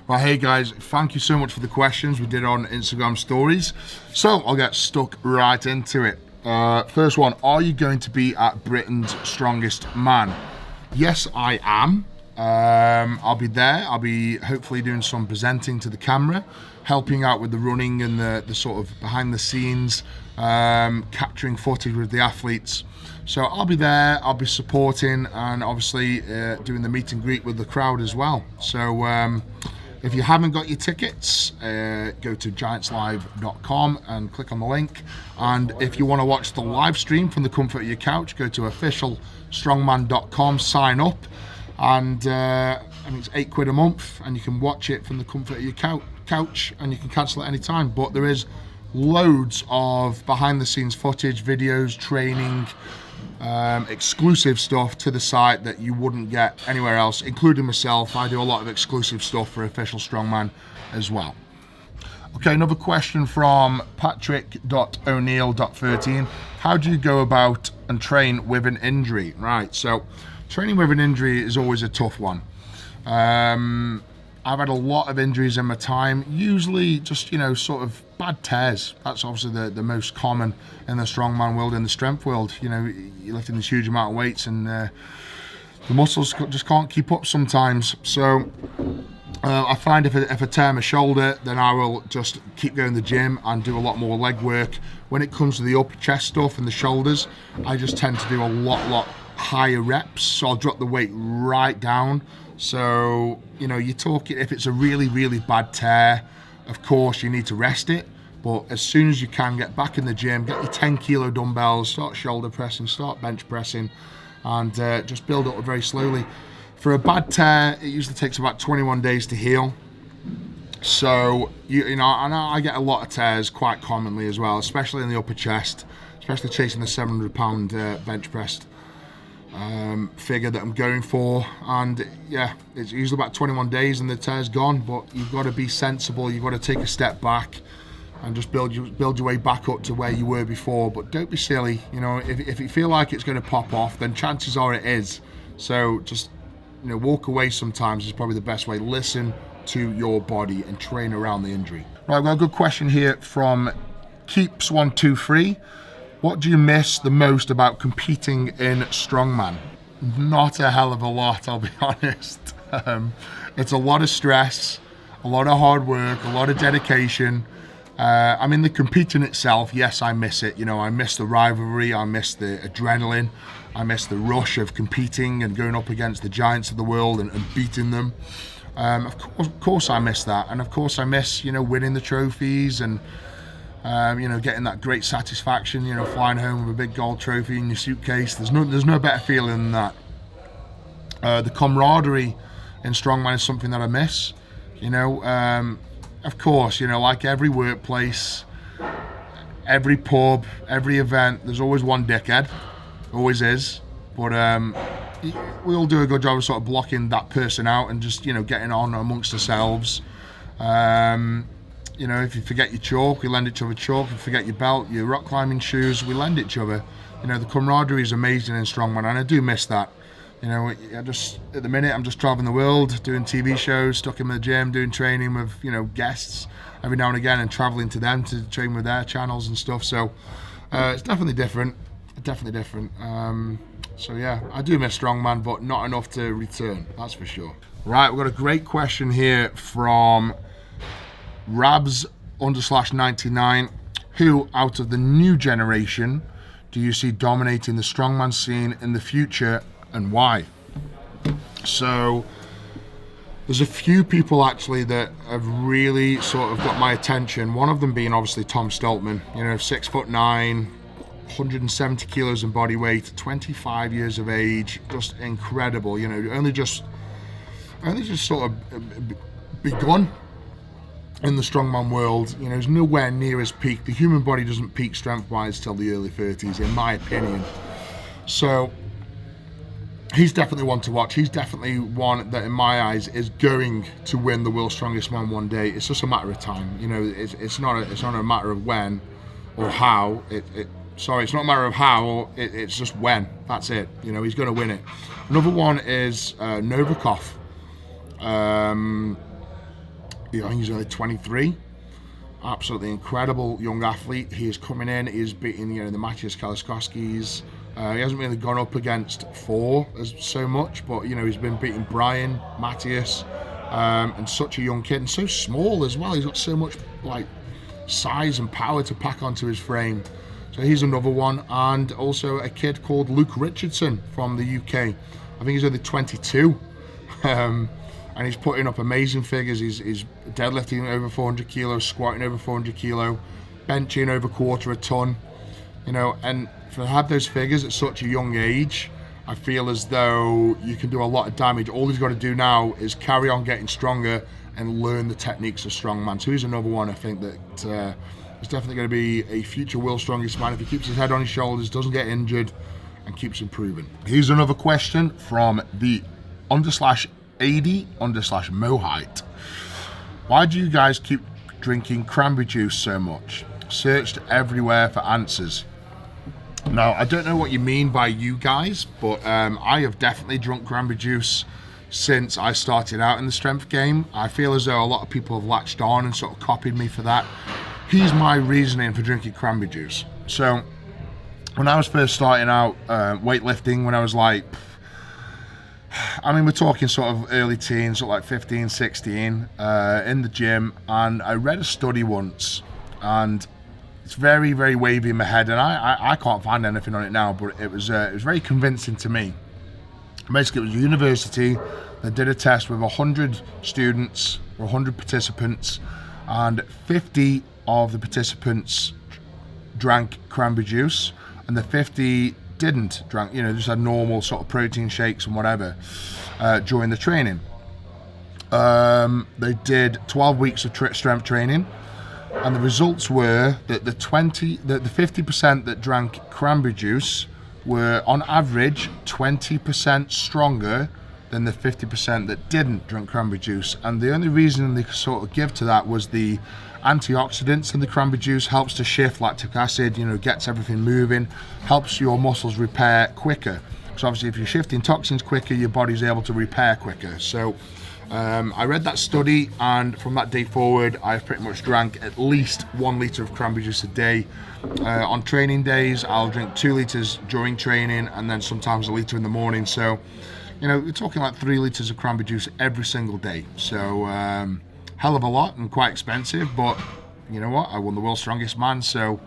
Right, hey guys, thank you so much for the questions we did on Instagram stories. So I'll get stuck right into it. First one, are you going to be at Britain's Strongest Man? Yes, I am. I'll be there. I'll be hopefully doing some presenting to the camera, helping out with the running and the sort of behind the scenes, capturing footage with the athletes. So I'll be there, I'll be supporting, and obviously doing the meet and greet with the crowd as well. So if you haven't got your tickets, go to giantslive.com and click on the link. And if you want to watch the live stream from the comfort of your couch, go to officialstrongman.com, sign up, and I mean, it's £8 a month, and you can watch it from the comfort of your couch, and you can cancel at any time. But there is loads of behind the scenes footage, videos, training, exclusive stuff to the site that you wouldn't get anywhere else, including myself. I do a lot of exclusive stuff for Official Strongman as well. Okay, another question from Patrick.O'Neill.13. How do you go about and train with an injury? Right, so training with an injury is always a tough one. I've had a lot of injuries in my time, usually just, sort of bad tears. That's obviously the most common in the strongman world, in the strength world. You're lifting this huge amount of weights and the muscles just can't keep up sometimes. So I find if I tear my shoulder, then I will just keep going to the gym and do a lot more leg work. When it comes to the upper chest stuff and the shoulders, I just tend to do a lot higher reps. So I'll drop the weight right down. So, you're talking, if it's a really, really bad tear, of course you need to rest it. But as soon as you can, get back in the gym, get your 10 kilo dumbbells, start shoulder pressing, start bench pressing, and just build up very slowly. For a bad tear, it usually takes about 21 days to heal. So, and I get a lot of tears quite commonly as well, especially in the upper chest, especially chasing the 700-pound bench press figure that I'm going for. And yeah, it's usually about 21 days and the tear's gone. But you've got to be sensible. You've got to take a step back and just build your way back up to where you were before. But don't be silly. If you feel like it's going to pop off, then chances are it is. So just walk away sometimes is probably the best way. Listen to your body and train around the injury. Right, we've got a good question here from Keeps123. What do you miss the most about competing in strongman? Not a hell of a lot, I'll be honest. It's a lot of stress, a lot of hard work, a lot of dedication. The competing itself, yes, I miss it. I miss the rivalry, I miss the adrenaline, I miss the rush of competing and going up against the giants of the world and beating them. Of course I miss that. And of course I miss, winning the trophies and getting that great satisfaction, flying home with a big gold trophy in your suitcase. There's no better feeling than that. The camaraderie in strongman is something that I miss. Of course, like every workplace, every pub, every event, there's always one dickhead. Always is. But we all do a good job of sort of blocking that person out and just, getting on amongst ourselves. If you forget your chalk, we lend each other chalk. If you forget your belt, your rock climbing shoes, we lend each other. The camaraderie is amazing in strongman, and I do miss that. At the minute, I'm just traveling the world, doing TV shows, stuck in the gym, doing training with, guests every now and again, and traveling to them to train with their channels and stuff. So it's definitely different. So yeah, I do miss strongman, but not enough to return. That's for sure. Right, we've got a great question here from Rabs_99. Who out of the new generation do you see dominating the strongman scene in the future, and why? So there's a few people actually that have really sort of got my attention. One of them being obviously Tom Stoltman. 6'9", 170 kilos in body weight, 25 years of age, just incredible. Only just sort of begun in the strongman world. He's nowhere near his peak. The human body doesn't peak strength-wise till the early 30s, in my opinion. So he's definitely one to watch. He's definitely one that, in my eyes, is going to win the world's strongest man one day. It's just a matter of time. It's not a matter of when or how. It's not a matter of how. It's just when. That's it. He's going to win it. Another one is Novikov. I think he's only 23. Absolutely incredible young athlete. He is coming in. He is beating, the Matthias Kaliskowskis. He hasn't really gone up against Thor as so much, but he's been beating Brian, Matthias, and such a young kid, and so small as well. He's got so much size and power to pack onto his frame. So he's another one, and also a kid called Luke Richardson from the UK. I think he's only 22, and he's putting up amazing figures. He's deadlifting over 400 kilos, squatting over 400 kilo, benching over quarter a ton. And to have those figures at such a young age, I feel as though you can do a lot of damage. All he's got to do now is carry on getting stronger and learn the techniques of strongman. So he's another one I think that is definitely going to be a future world's strongest man if he keeps his head on his shoulders, doesn't get injured, and keeps improving. Here's another question from the _AD_Mohite. Why do you guys keep drinking cranberry juice so much? Searched everywhere for answers. Now, I don't know what you mean by you guys, but I have definitely drunk cranberry juice since I started out in the strength game. I feel as though a lot of people have latched on and sort of copied me for that. Here's my reasoning for drinking cranberry juice. So, when I was first starting out weightlifting, when I was we're talking sort of early teens, sort of like 15, 16, in the gym, and I read a study once, and it's very, very wavy in my head, and I can't find anything on it now, but it was very convincing to me. Basically, it was a university that did a test with 100 students or 100 participants, and 50 of the participants drank cranberry juice, and the 50 didn't drink, just had normal sort of protein shakes and whatever during the training. They did 12 weeks of strength training, and the results were that the 50% that drank cranberry juice were on average 20% stronger than the 50% that didn't drink cranberry juice. And the only reason they could sort of give to that was the antioxidants in the cranberry juice helps to shift lactic acid, gets everything moving, helps your muscles repair quicker. So obviously if you're shifting toxins quicker, your body's able to repair quicker. So I read that study, and from that day forward, I've pretty much drank at least 1 liter of cranberry juice a day. On training days, I'll drink 2 liters during training, and then sometimes a liter in the morning. So, we're talking like 3 liters of cranberry juice every single day. So, hell of a lot and quite expensive, but you know what? I won the world's strongest man, so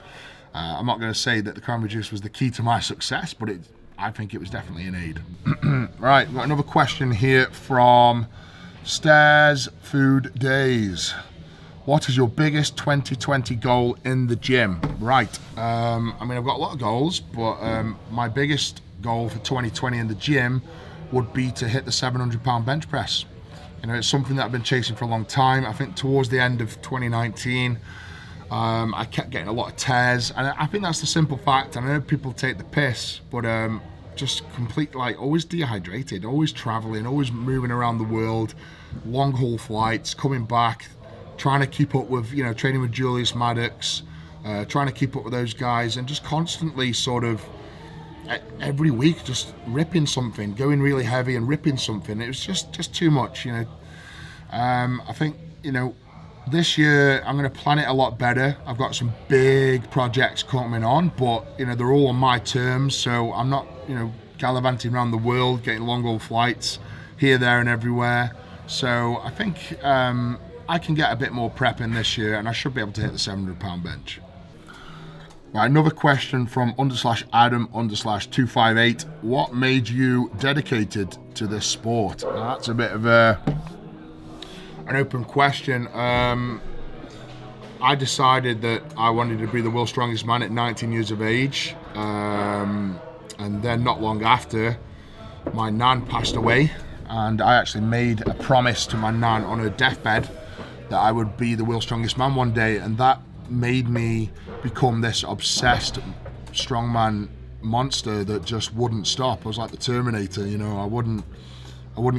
I'm not going to say that the cranberry juice was the key to my success, but I think it was definitely an aid. Right, we've got another question here from Stairs Food Days. What is your biggest 2020 goal in the gym? Right, I've got a lot of goals, but my biggest goal for 2020 in the gym would be to hit the 700-pound bench press. It's something that I've been chasing for a long time. I think towards the end of 2019, I kept getting a lot of tears, and I think that's the simple fact. I know people take the piss, but just always dehydrated, always traveling, always moving around the world, long haul flights, coming back, trying to keep up with, training with Julius Maddox, trying to keep up with those guys, and just constantly sort of every week just ripping something, going really heavy and ripping something. It was just too much, I think, this year I'm going to plan it a lot better. I've got some big projects coming on, but they're all on my terms, so I'm not gallivanting around the world, getting long haul flights here, there and everywhere. So I think I can get a bit more prep in this year, and I should be able to hit the 700-pound bench. Right, another question from _Adam_258. What made you dedicated to this sport? Now, that's a bit of an open question. I decided that I wanted to be the world's strongest man at 19 years of age, and then not long after, my nan passed away, and I actually made a promise to my nan on her deathbed that I would be the world's strongest man one day, and that made me become this obsessed strongman monster that just wouldn't stop. I was like the Terminator, I wouldn't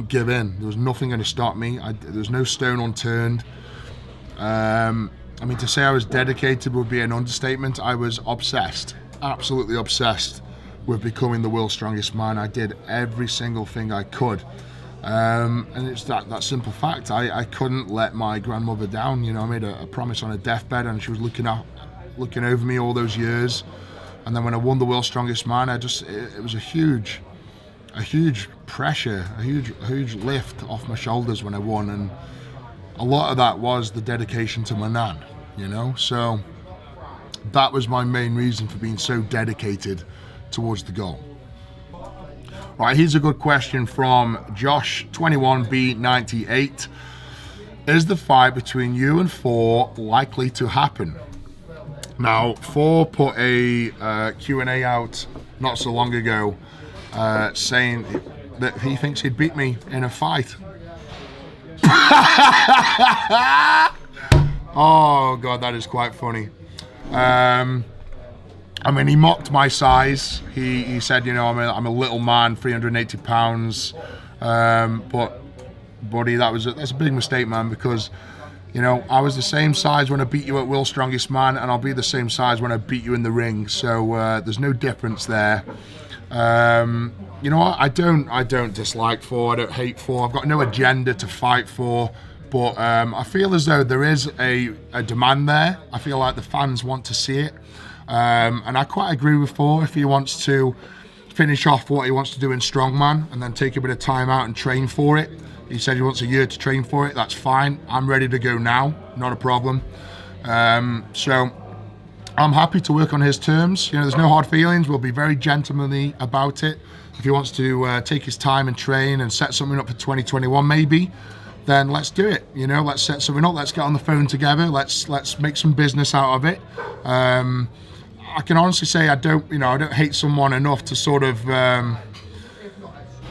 give in. There was nothing going to stop me. There was no stone unturned. To say I was dedicated would be an understatement. I was obsessed, absolutely obsessed with becoming the world's strongest man. I did every single thing I could. And it's that simple fact. I couldn't let my grandmother down. I made a promise on a deathbed, and she was looking over me all those years. And then when I won the World's Strongest Man, it was a huge pressure, a huge lift off my shoulders when I won, and a lot of that was the dedication to my nan. So that was my main reason for being so dedicated towards the goal. Right, here's a good question from Josh 21B98. Is the fight between you and Thor likely to happen? Now, Thor put a Q&A out not so long ago saying that he thinks he'd beat me in a fight. Oh God, that is quite funny. He mocked my size. He said, I'm a little man, 380 pounds. But buddy, that's a big mistake, man, because I was the same size when I beat you at World's Strongest Man, and I'll be the same size when I beat you in the ring. So there's no difference there. I don't dislike Thor. I don't hate Thor. I've got no agenda to fight for. But I feel as though there is a demand there. I feel like the fans want to see it. And I quite agree with Thor if he wants to finish off what he wants to do in Strongman and then take a bit of time out and train for it. He said he wants a year to train for it. That's fine. I'm ready to go now. Not a problem. So I'm happy to work on his terms. There's no hard feelings. We'll be very gentlemanly about it. If he wants to take his time and train and set something up for 2021 maybe, then let's do it. Let's set something up. Let's get on the phone together. Let's make some business out of it. I can honestly say I don't hate someone enough to sort of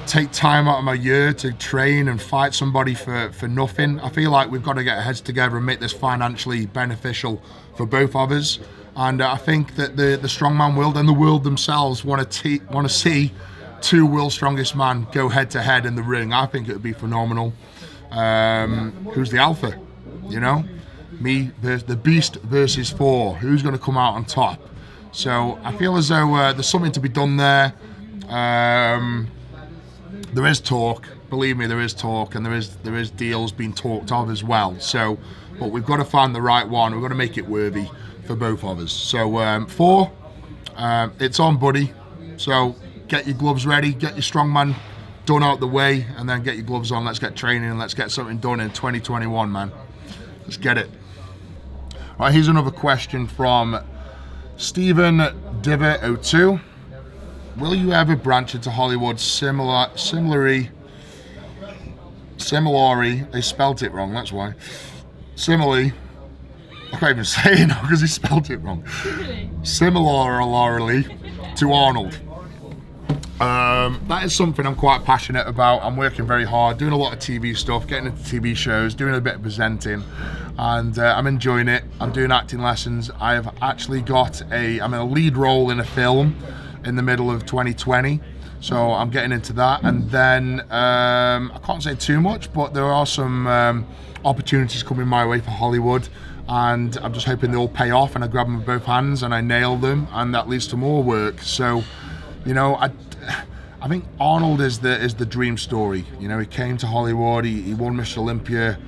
take time out of my year to train and fight somebody for nothing. I feel like we've got to get our heads together and make this financially beneficial for both of us. And I think that the strongman world and the world themselves want to see two World's Strongest Man go head to head in the ring. I think it would be phenomenal. Who's the alpha? Me, the Beast versus Thor. Who's going to come out on top? So I feel as though there's something to be done there. There is talk, believe me, there is talk, and there is deals being talked of as well. So, but we've got to find the right one. We've got to make it worthy for both of us. So Thor, it's on, buddy. So get your gloves ready, get your strongman done out the way, and then get your gloves on. Let's get training and let's get something done in 2021, man. Let's get it. All right, here's another question from Stephen Diver02. Will you ever branch into Hollywood similarly, they spelt it wrong, that's why. Similarly, I can't even say it now because he spelled it wrong. Similarly to Arnold. That is something I'm quite passionate about. I'm working very hard, doing a lot of TV stuff, getting into TV shows, doing a bit of presenting, and I'm enjoying it. I'm doing acting lessons. I have actually I'm in a lead role in a film in the middle of 2020, so I'm getting into that. And then I can't say too much, but there are some opportunities coming my way for Hollywood, and I'm just hoping they all pay off and I grab them with both hands and I nail them, and that leads to more work. So I think Arnold is the dream story. He came to Hollywood, he won Mr. Olympia,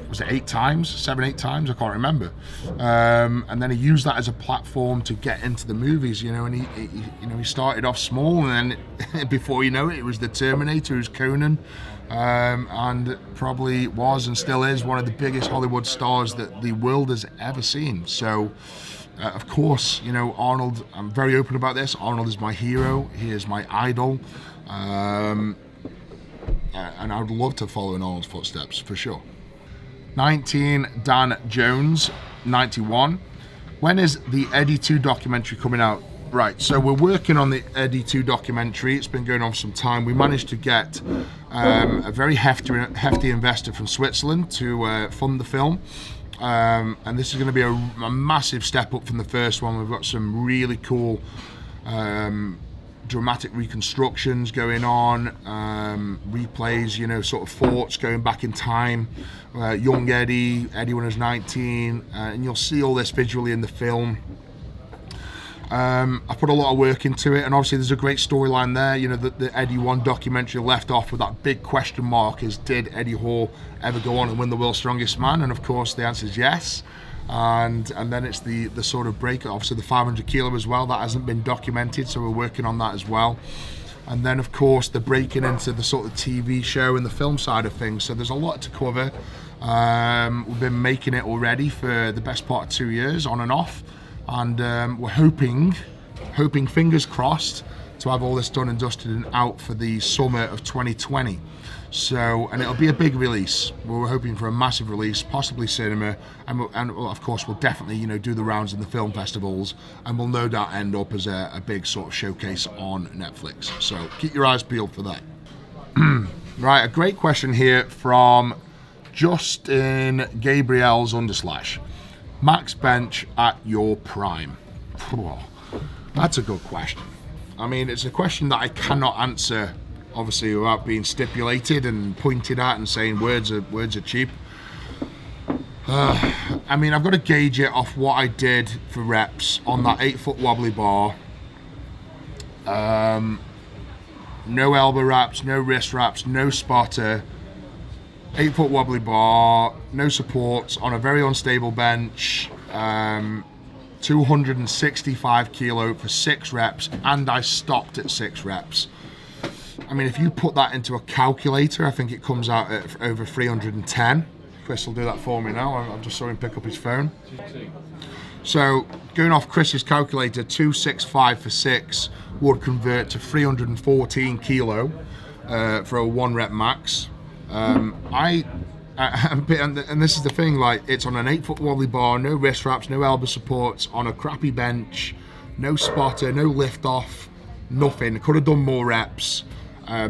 was it 8 times? 8 times? I can't remember. And then he used that as a platform to get into the movies, and he started off small, and then before you know it, it was the Terminator, it was Conan, and probably was and still is one of the biggest Hollywood stars that the world has ever seen. So of course, Arnold, I'm very open about this. Arnold is my hero. He is my idol. And I would love to follow in Arnold's footsteps, for sure. 19, Dan Jones, 91. When is the Eddie 2 documentary coming out? Right, so we're working on the Eddie 2 documentary. It's been going on for some time. We managed to get a very hefty investor from Switzerland to fund the film. And this is going to be a massive step up from the first one. We've got some really cool dramatic reconstructions going on, replays, sort of thoughts going back in time, young Eddie when he was 19, and you'll see all this visually in the film. I put a lot of work into it, and obviously there's a great storyline there. You know, the Eddie 1 documentary left off with that big question mark: is did Eddie Hall ever go on and win the World's Strongest Man? And of course the answer is yes. And then it's the sort of break, obviously the 500 kilo as well, that hasn't been documented, so we're working on that as well. And then of course the breaking into the sort of TV show and the film side of things, so there's a lot to cover. We've been making it already for the best part of 2 years on and off, and we're hoping fingers crossed to have all this done and dusted and out for the summer of 2020. So, and it'll be a big release. We're hoping for a massive release, possibly cinema, and of course we'll definitely, you know, do the rounds in the film festivals, and we'll no doubt end up as a big sort of showcase on Netflix. So keep your eyes peeled for that. Right, a great question here from Justin Gabriel's _. Max bench at your prime. That's a good question. I mean, it's a question that I cannot answer, obviously, without being stipulated and pointed at and saying words are cheap. I mean, I've got to gauge it off what I did for reps on that 8-foot wobbly bar. No elbow wraps, no wrist wraps, no spotter. 8-foot wobbly bar, no supports on a very unstable bench. 265 kilo for 6 reps, and I stopped at 6 reps. I mean, if you put that into a calculator, I think it comes out at over 310. Chris will do that for me now. I just saw him pick up his phone. So going off Chris's calculator, 265 for 6 would convert to 314 kilo for a 1 rep max. And this is the thing, like, it's on an 8-foot wobbly bar, no wrist wraps, no elbow supports, on a crappy bench, no spotter, no lift off, nothing. Could have done more reps. I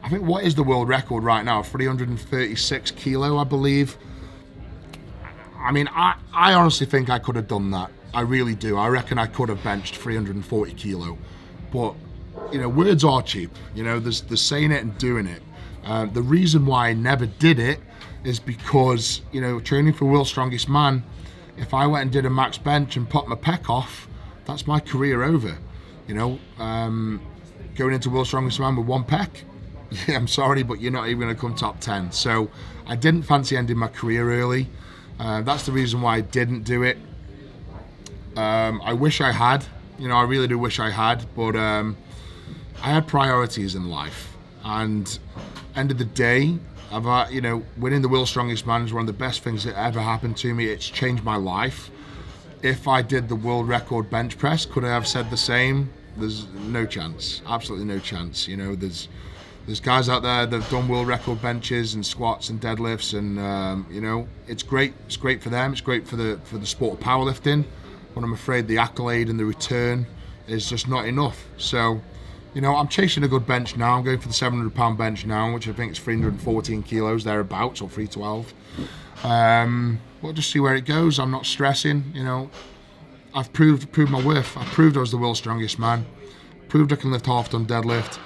think, what is the world record right now? 336 kilo, I believe. I mean, I honestly think I could have done that. I really do. I reckon I could have benched 340 kilo. But, you know, words are cheap. You know, there's saying it and doing it. The reason why I never did it is because, you know, training for World's Strongest Man, if I went and did a max bench and popped my pec off, that's my career over. You know, going into World's Strongest Man with 1 pec, yeah, I'm sorry, but you're not even going to come top 10. So I didn't fancy ending my career early. That's the reason why I didn't do it. I wish I had, you know, I really do wish I had, but I had priorities in life. And end of the day, you know, winning the World's Strongest Man is one of the best things that ever happened to me. It's changed my life. If I did the world record bench press, could I have said the same? There's no chance, absolutely no chance. You know, there's guys out there that have done world record benches and squats and deadlifts, and you know, it's great. It's great for them. It's great for the sport of powerlifting. But I'm afraid the accolade and the return is just not enough. So, you know, I'm chasing a good bench now. I'm going for the 700-pound bench now, which I think is 314 kilos thereabouts, or 312. We'll just see where it goes. I'm not stressing. You know, I've proved my worth. I proved I was the world's strongest man. Proved I can lift half-ton deadlift,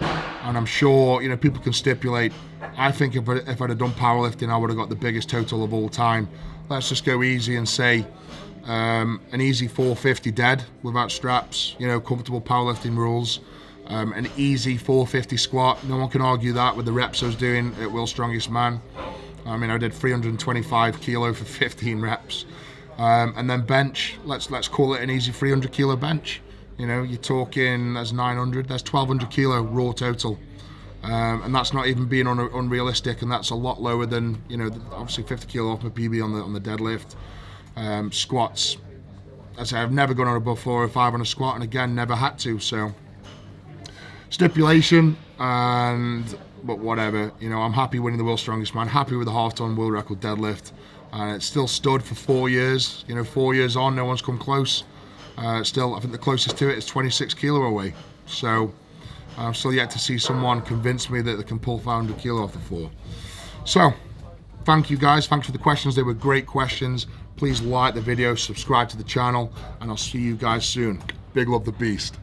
and I'm sure, you know, people can stipulate. I think if I'd have done powerlifting, I would have got the biggest total of all time. Let's just go easy and say an easy 450 dead without straps. You know, comfortable powerlifting rules. An easy 450 squat. No one can argue that with the reps I was doing at World's Strongest Man. I mean, I did 325 kilo for 15 reps. And then bench, let's call it an easy 300 kilo bench. You know, you're talking, that's 900, that's 1200 kilo raw total. And that's not even being unrealistic, and that's a lot lower than, you know, obviously 50 kilo off my PB on the deadlift. Squats, as I say, I've never gone on above 405 on a squat, and again, never had to, so. Stipulation, but whatever, you know, I'm happy winning the World's Strongest Man, happy with the half-ton world record deadlift, and it's still stood for 4 years. You know, 4 years on, no one's come close. Still, I think the closest to it is 26 kilo away, so I'm still yet to see someone convince me that they can pull 500 kilo off the floor. So, thank you guys, thanks for the questions, they were great questions. Please like the video, subscribe to the channel, and I'll see you guys soon. Big love, the beast.